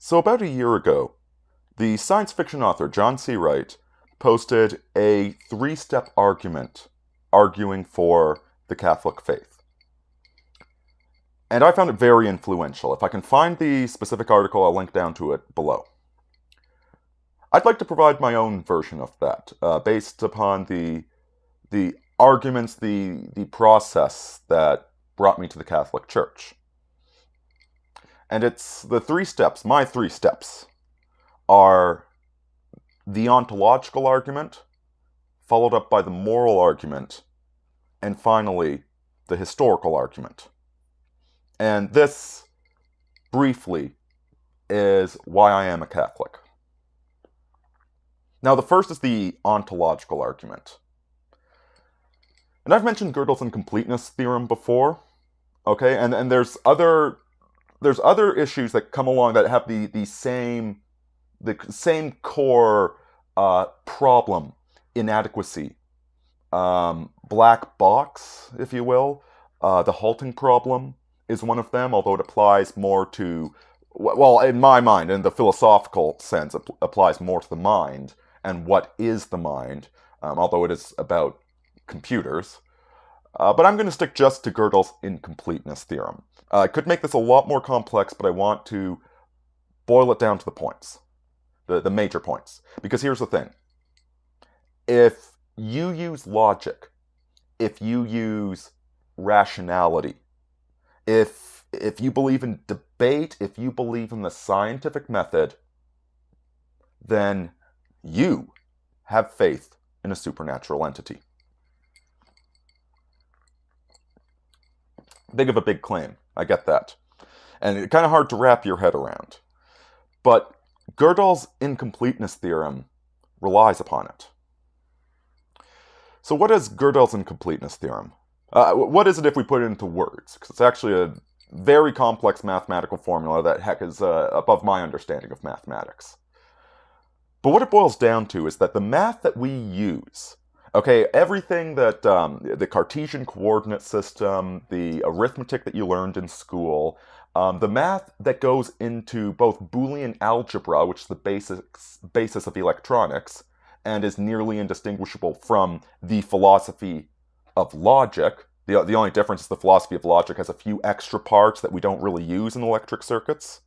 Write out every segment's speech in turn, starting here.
So about a year ago, the science fiction author John C. Wright posted a three-step argument arguing for the Catholic faith. And I found it very influential. If I can find the specific article, I'll link down to it below. I'd like to provide my own version of that, based upon the arguments, the process that brought me to the Catholic Church. And it's the three steps, my three steps, are the ontological argument, followed up by the moral argument, and finally, the historical argument. And this, briefly, is why I am a Catholic. Now, the first is the ontological argument. And I've mentioned Gödel's incompleteness theorem before, okay? And there's other issues that come along that have the same core problem, inadequacy, black box, if you will. The halting problem is one of them, although it applies more to, well, in my mind, in the philosophical sense, it applies more to the mind and what is the mind, although it is about computers. But I'm going to stick just to Gödel's incompleteness theorem. I could make this a lot more complex, but I want to boil it down to the points, the major points. Because here's the thing. If you use logic, if you use rationality, if you believe in debate, if you believe in the scientific method, then you have faith in a supernatural entity. Big of a big claim, I get that. And it's kind of hard to wrap your head around. But Gödel's incompleteness theorem relies upon it. So what is Gödel's incompleteness theorem? What is it if we put it into words? Because it's actually a very complex mathematical formula that, heck, is above my understanding of mathematics. But what it boils down to is that the math that we use, okay, everything that, the Cartesian coordinate system, the arithmetic that you learned in school, the math that goes into both Boolean algebra, which is the basis of electronics, and is nearly indistinguishable from the philosophy of logic. The only difference is the philosophy of logic has a few extra parts that we don't really use in electric circuits.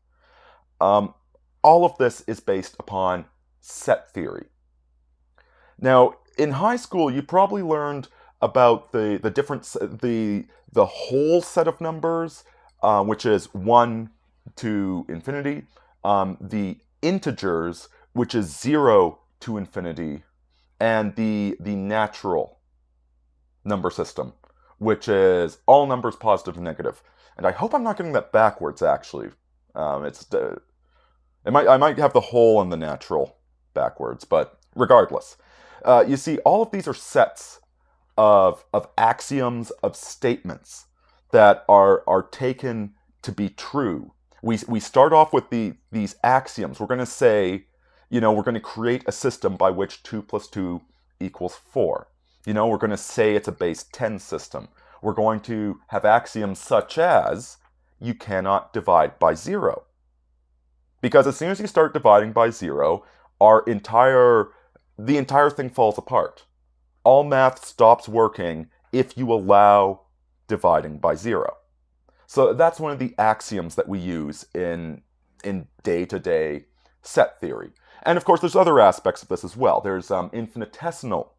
All of this is based upon set theory. Now, in high school, you probably learned about the whole set of numbers, which is 1 to infinity, the integers, which is 0 to infinity, and the natural number system, which is all numbers positive and negative. And I hope I'm not getting that backwards, actually. I might have the whole and the natural backwards, but regardless. You see, all of these are sets of axioms, of statements that are taken to be true. We start off with these axioms. We're going to say, we're going to create a system by which 2 plus 2 equals 4. We're going to say it's a base 10 system. We're going to have axioms such as, you cannot divide by 0. Because as soon as you start dividing by 0, the entire thing falls apart. All math stops working if you allow dividing by 0. So that's one of the axioms that we use in day-to-day set theory. And of course, there's other aspects of this as well. There's infinitesimal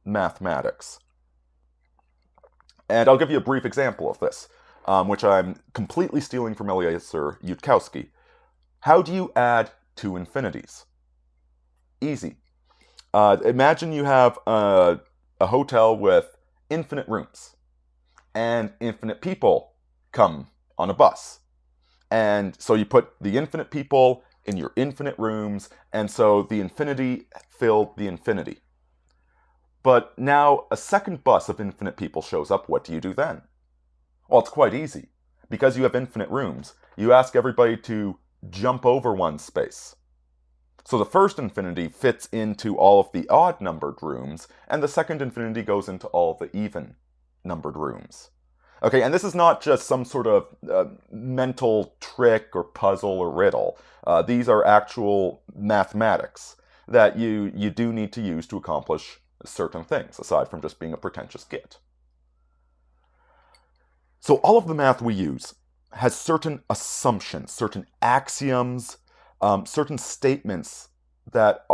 mathematics. And I'll give you a brief example of this, which I'm completely stealing from Eliezer Yudkowsky. How do you add two infinities? Easy. Imagine you have a hotel with infinite rooms, and infinite people come on a bus. And so you put the infinite people in your infinite rooms, and so the infinity filled the infinity. But now a second bus of infinite people shows up. What do you do then? Well, it's quite easy. Because you have infinite rooms, you ask everybody to jump over one space. So the first infinity fits into all of the odd-numbered rooms, and the second infinity goes into all of the even-numbered rooms. Okay, and this is not just some sort of mental trick or puzzle or riddle. These are actual mathematics that you do need to use to accomplish certain things, aside from just being a pretentious git. So all of the math we use has certain assumptions, certain axioms, certain statements that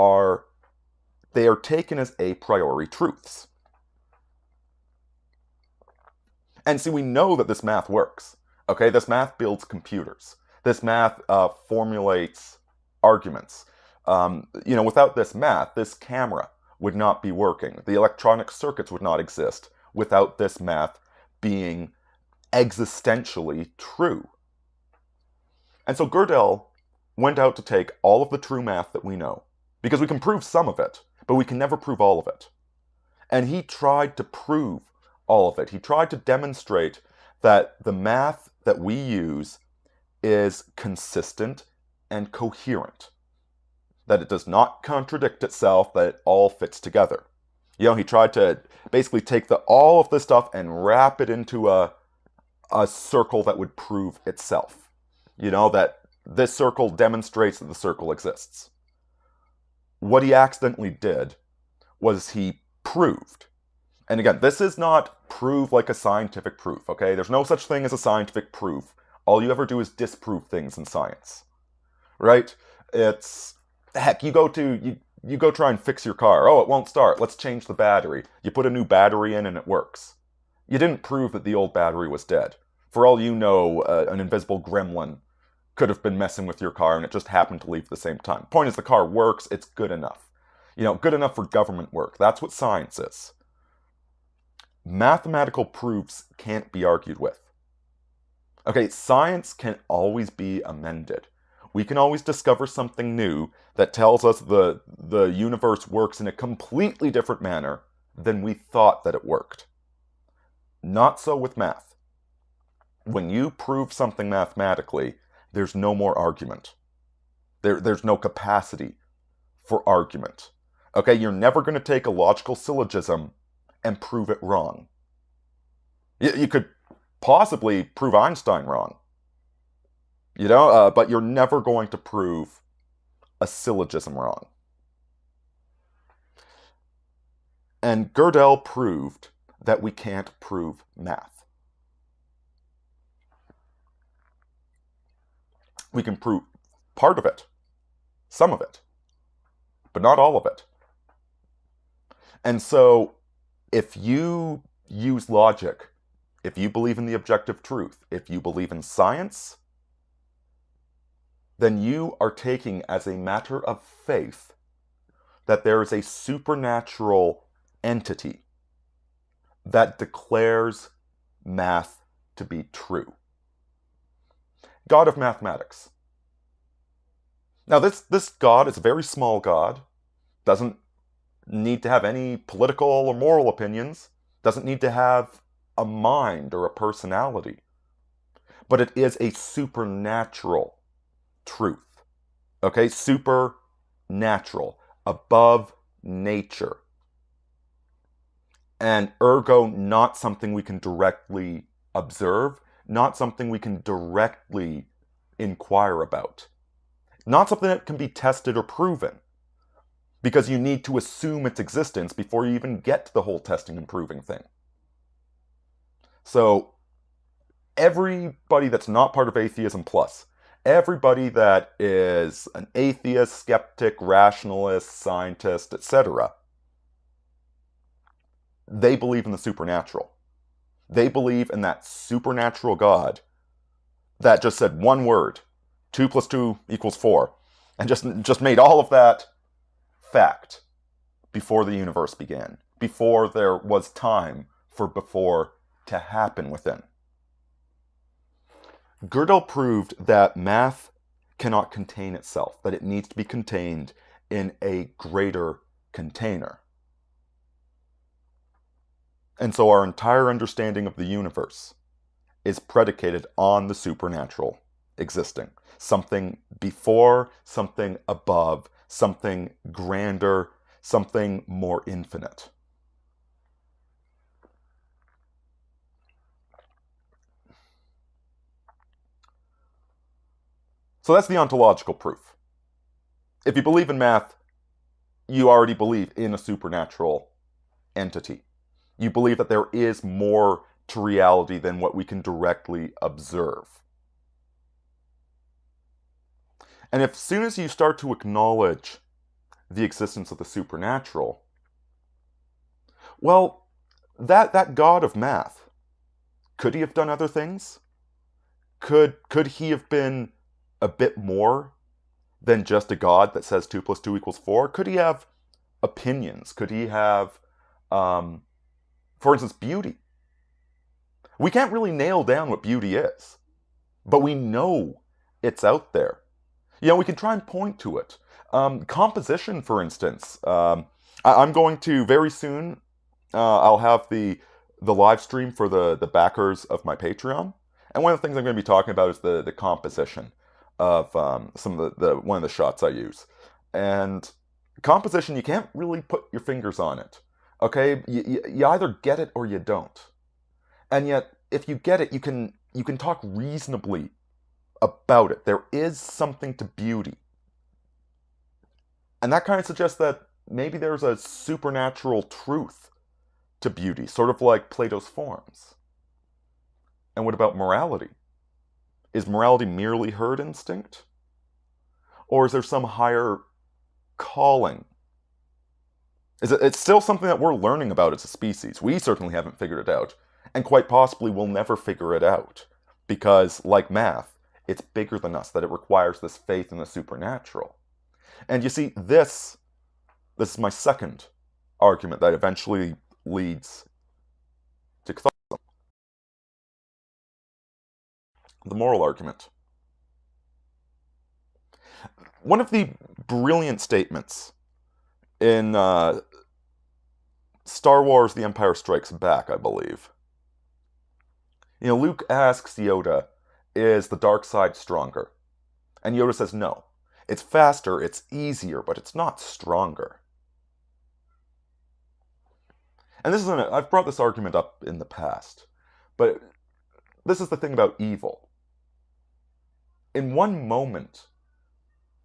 they are taken as a priori truths. And see, we know that this math works. Okay, this math builds computers. This math formulates arguments. Without this math, this camera would not be working. The electronic circuits would not exist without this math being existentially true. And so Gödel went out to take all of the true math that we know, because we can prove some of it, but we can never prove all of it. And he tried to prove all of it. He tried to demonstrate that the math that we use is consistent and coherent, that it does not contradict itself, that it all fits together. He tried to basically take all of this stuff and wrap it into a circle that would prove itself. That this circle demonstrates that the circle exists. What he accidentally did was he proved. And again, this is not prove like a scientific proof, okay? There's no such thing as a scientific proof. All you ever do is disprove things in science, right? It's, heck, you go try and fix your car. Oh, it won't start. Let's change the battery. You put a new battery in and it works. You didn't prove that the old battery was dead. For all you know, an invisible gremlin could have been messing with your car and it just happened to leave at the same time. Point is, the car works. It's good enough. Good enough for government work. That's what science is. Mathematical proofs can't be argued with. Okay, science can always be amended. We can always discover something new that tells us the universe works in a completely different manner than we thought that it worked. Not so with math. When you prove something mathematically, there's no more argument. There's no capacity for argument. Okay, you're never going to take a logical syllogism and prove it wrong. You could possibly prove Einstein wrong, but you're never going to prove a syllogism wrong. And Gödel proved that we can't prove math. We can prove part of it, some of it, but not all of it. And so, if you use logic, if you believe in the objective truth, if you believe in science, then you are taking as a matter of faith that there is a supernatural entity that declares math to be true. God of mathematics. Now this God is a very small God, doesn't need to have any political or moral opinions, doesn't need to have a mind or a personality, but it is a supernatural truth. Okay, supernatural, above nature. And ergo, not something we can directly observe, not something we can directly inquire about, not something that can be tested or proven, because you need to assume its existence before you even get to the whole testing and proving thing. So, everybody that's not part of Atheism Plus, everybody that is an atheist, skeptic, rationalist, scientist, etc., they believe in the supernatural. They believe in that supernatural God that just said one word, 2 + 2 = 4, and just made all of that fact before the universe began, before there was time for before to happen within. Gödel proved that math cannot contain itself, that it needs to be contained in a greater container. And so our entire understanding of the universe is predicated on the supernatural existing. Something before, something above, something grander, something more infinite. So that's the ontological proof. If you believe in math, you already believe in a supernatural entity. You believe that there is more to reality than what we can directly observe. And if as soon as you start to acknowledge the existence of the supernatural, well, that God of math, could he have done other things? Could he have been a bit more than just a God that says 2 + 2 = 4? Could he have opinions? Could he have, for instance, beauty? We can't really nail down what beauty is, but we know it's out there. We can try and point to it. Composition, for instance. I'm going to, very soon, I'll have the live stream for the backers of my Patreon. And one of the things I'm going to be talking about is the composition of some of one of the shots I use. And composition, you can't really put your fingers on it. Okay? You either get it or you don't. And yet, if you get it, you can talk reasonably about it. There is something to beauty. And that kind of suggests that maybe there's a supernatural truth to beauty, sort of like Plato's forms. And what about morality? Is morality merely herd instinct? Or is there some higher calling? It's still something that we're learning about as a species. We certainly haven't figured it out. And quite possibly we'll never figure it out. Because, like math, it's bigger than us, that it requires this faith in the supernatural. And you see, this is my second argument that eventually leads to Catholicism. The moral argument. One of the brilliant statements in Star Wars The Empire Strikes Back, I believe. Luke asks Yoda, is the dark side stronger? And Yoda says no. It's faster, it's easier, but it's not stronger. And I've brought this argument up in the past, but this is the thing about evil. In one moment,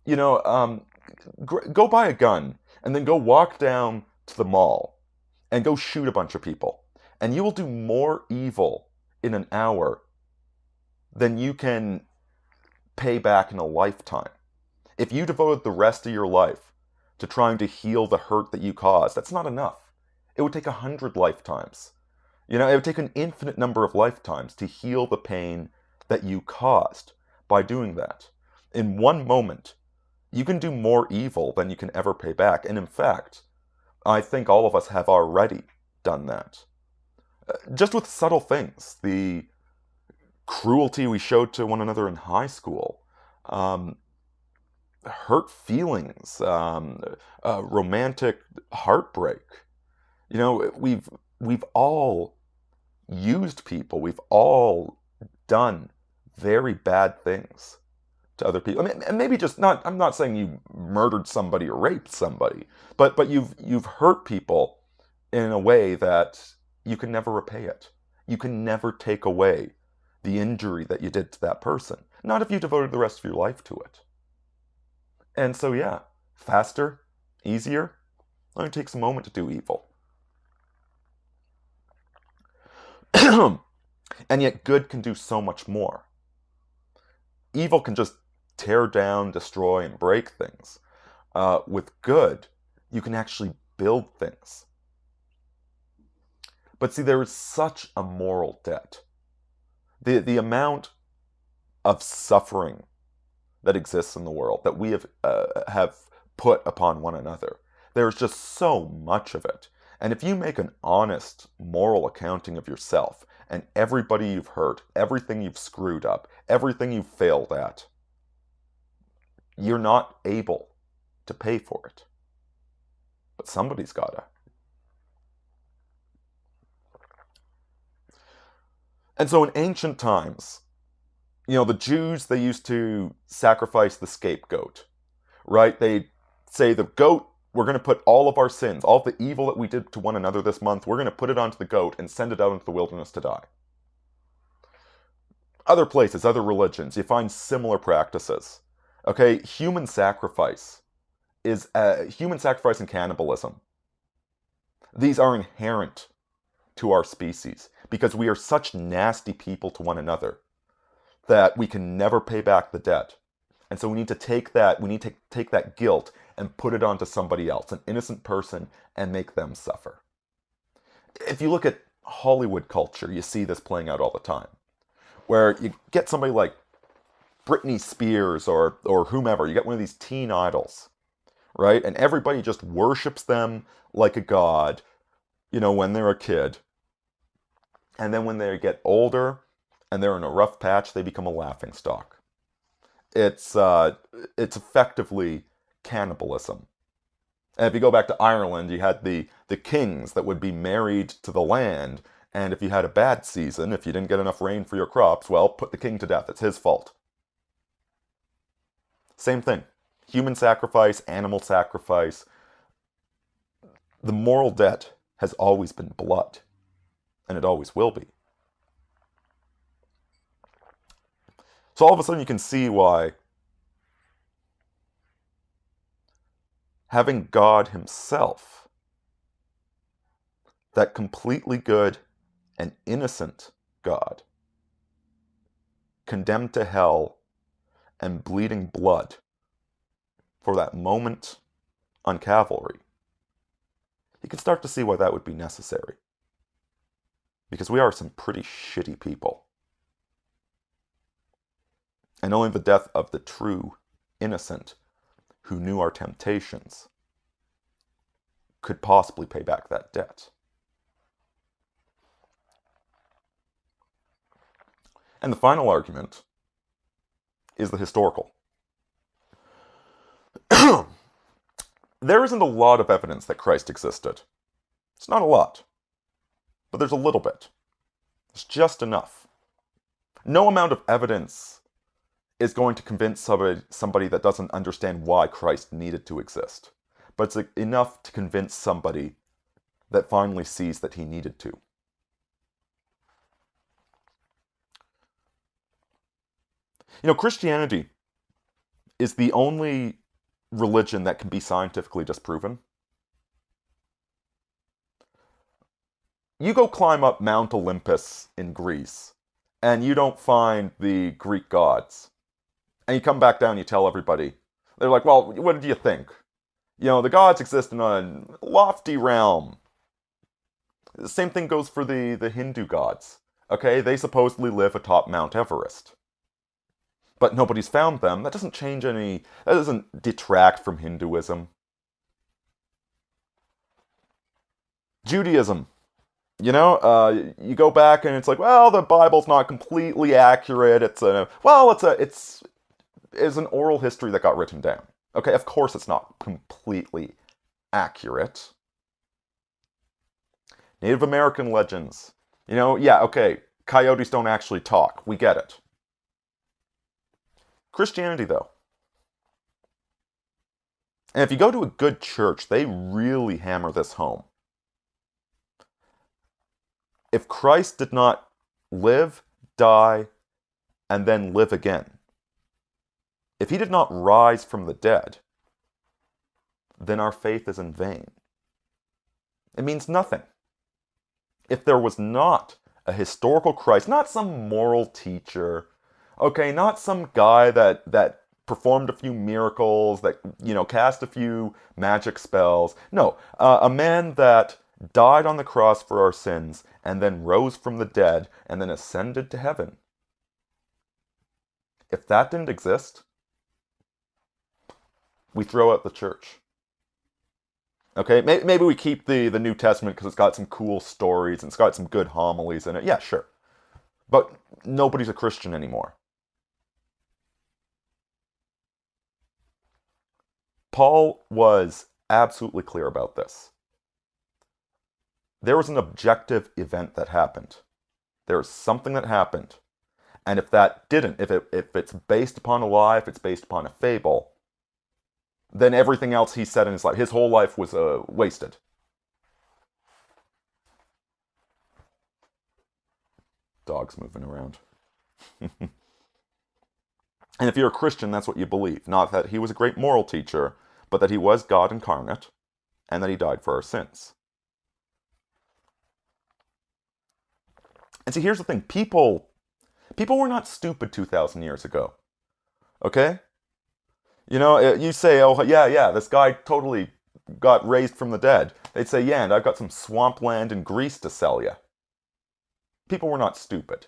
go buy a gun and then go walk down to the mall and go shoot a bunch of people. And you will do more evil in an hour than you can pay back in a lifetime. If you devoted the rest of your life to trying to heal the hurt that you caused, that's not enough. It would take 100 lifetimes. It would take an infinite number of lifetimes to heal the pain that you caused by doing that. In one moment, you can do more evil than you can ever pay back. And in fact, I think all of us have already done that. Just with subtle things, the cruelty we showed to one another in high school, hurt feelings, romantic heartbreak. We've all used people. We've all done very bad things to other people. And maybe just not. I'm not saying you murdered somebody or raped somebody, but you've hurt people in a way that you can never repay it. You can never take away the injury that you did to that person. Not if you devoted the rest of your life to it. And so, yeah, faster, easier. It only takes a moment to do evil. And yet good can do so much more. Evil can just tear down, destroy, and break things. With good, you can actually build things. But see, there is such a moral debt. The amount of suffering that exists in the world, that we have put upon one another, there's just so much of it. And if you make an honest moral accounting of yourself and everybody you've hurt, everything you've screwed up, everything you've failed at, you're not able to pay for it. But somebody's gotta. And so in ancient times, the Jews, they used to sacrifice the scapegoat, right? They'd say the goat, we're going to put all of our sins, all of the evil that we did to one another this month, we're going to put it onto the goat and send it out into the wilderness to die. Other places, other religions, you find similar practices. Okay, human sacrifice and cannibalism. These are inherent to our species because we are such nasty people to one another that we can never pay back the debt. And so we need to take that guilt and put it onto somebody else, an innocent person, and make them suffer. If you look at Hollywood culture, you see this playing out all the time, where you get somebody like Britney Spears or whomever, you get one of these teen idols, right? And everybody just worships them like a god, when they're a kid. And then when they get older and they're in a rough patch, they become a laughingstock. It's effectively cannibalism. And if you go back to Ireland, you had the kings that would be married to the land, and if you had a bad season, if you didn't get enough rain for your crops, well, put the king to death. It's his fault. Same thing. Human sacrifice, animal sacrifice. The moral debt has always been blood, and it always will be. So all of a sudden you can see why having God himself, that completely good and innocent God, condemned to hell and bleeding blood for that moment on Calvary, you can start to see why that would be necessary. Because we are some pretty shitty people. And only the death of the true innocent who knew our temptations could possibly pay back that debt. And the final argument is the historical. There isn't a lot of evidence that Christ existed. It's not a lot, but there's a little bit. It's just enough. No amount of evidence is going to convince somebody that doesn't understand why Christ needed to exist. But it's enough to convince somebody that finally sees that he needed to. Christianity is the only religion that can be scientifically disproven. You go climb up Mount Olympus in Greece, and you don't find the Greek gods. And you come back down, you tell everybody. They're like, well, what did you think? The gods exist in a lofty realm. The same thing goes for the Hindu gods. Okay, they supposedly live atop Mount Everest. But nobody's found them. That doesn't detract from Hinduism. Judaism. You go back and it's like, well, the Bible's not completely accurate. It's an oral history that got written down. Okay, of course it's not completely accurate. Native American legends. Okay, coyotes don't actually talk. We get it. Christianity, though. And if you go to a good church, they really hammer this home. If Christ did not live, die, and then live again, if he did not rise from the dead, then our faith is in vain. It means nothing. If there was not a historical Christ, not some moral teacher, okay, not some guy that performed a few miracles, that, cast a few magic spells. No, a man that died on the cross for our sins and then rose from the dead and then ascended to heaven. If that didn't exist, we throw out the church. Okay, maybe we keep the New Testament because it's got some cool stories and it's got some good homilies in it. Yeah, sure. But nobody's a Christian anymore. Paul was absolutely clear about this. There was an objective event that happened. There was something that happened. And if that didn't, if it's based upon a lie, if it's based upon a fable, then everything else he said in his life, his whole life was wasted. Dogs moving around. And if you're a Christian, that's what you believe. Not that he was a great moral teacher, but that he was God incarnate, and that he died for our sins. And see, here's the thing. People were not stupid 2,000 years ago. Okay? You know, you say, oh, yeah, this guy totally got raised from the dead. They'd say, yeah, and I've got some swampland in Greece to sell you. People were not stupid.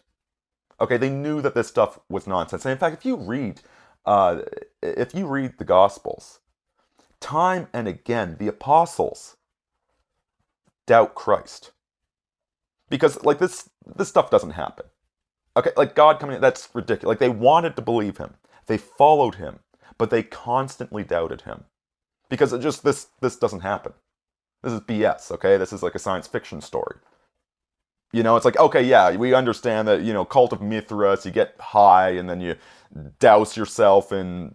Okay, they knew that this stuff was nonsense. And in fact, if you read the Gospels, time and again, the apostles doubt Christ. Because, like, this stuff doesn't happen. Okay, like, God coming in, that's ridiculous. Like, they wanted to believe him. They followed him. But they constantly doubted him. Because it just, this doesn't happen. This is BS, okay? This is like a science fiction story. You know, it's like, okay, yeah, we understand that, you know, Cult of Mithras, you get high and then you douse yourself in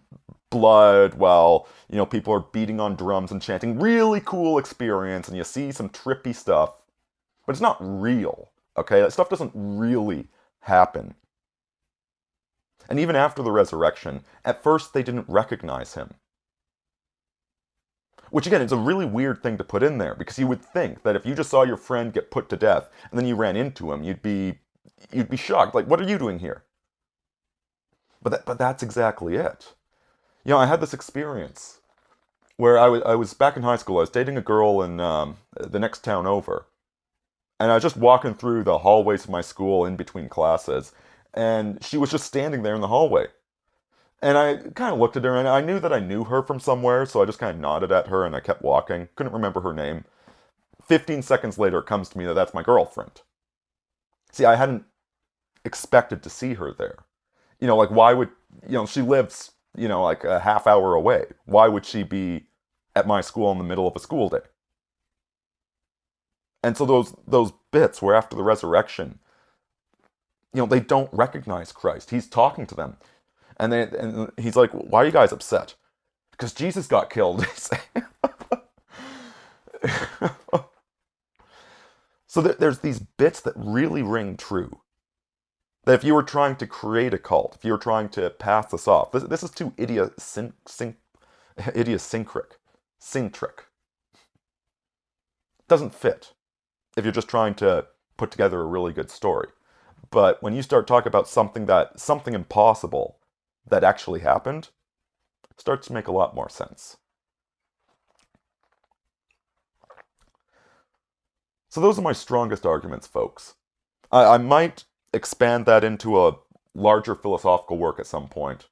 blood while, you know, people are beating on drums and chanting. Really cool experience, and you see some trippy stuff. But it's not real, okay? That stuff doesn't really happen. And even after the resurrection, at first they didn't recognize him. Which again, is a really weird thing to put in there, because you would think that if you just saw your friend get put to death, and then you ran into him, you'd be shocked. Like, what are you doing here? But that's exactly it. You know, I had this experience where I was back in high school. I was dating a girl in the next town over. And I was just walking through the hallways of my school in between classes, and she was just standing there in the hallway. And I kind of looked at her, and I knew that I knew her from somewhere, so I just kind of nodded at her, and I kept walking. Couldn't remember her name. 15 seconds later, it comes to me that that's my girlfriend. See, I hadn't expected to see her there. You know, like, why would, you know, she lives, you know, like a half hour away. Why would she be at my school in the middle of a school day? And so those bits where after the resurrection, you know, they don't recognize Christ. He's talking to them. And he's like, why are you guys upset? Because Jesus got killed. So there's these bits that really ring true. That if you were trying to create a cult, if you were trying to pass this off, this is too idiosyncratic. Doesn't fit if you're just trying to put together a really good story. But when you start talking about something impossible that actually happened, it starts to make a lot more sense. So those are my strongest arguments, folks. I might expand that into a larger philosophical work at some point,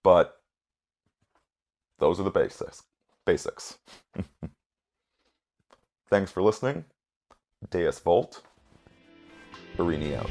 but those are the basics. Thanks for listening. Deus Volt. Aurini out.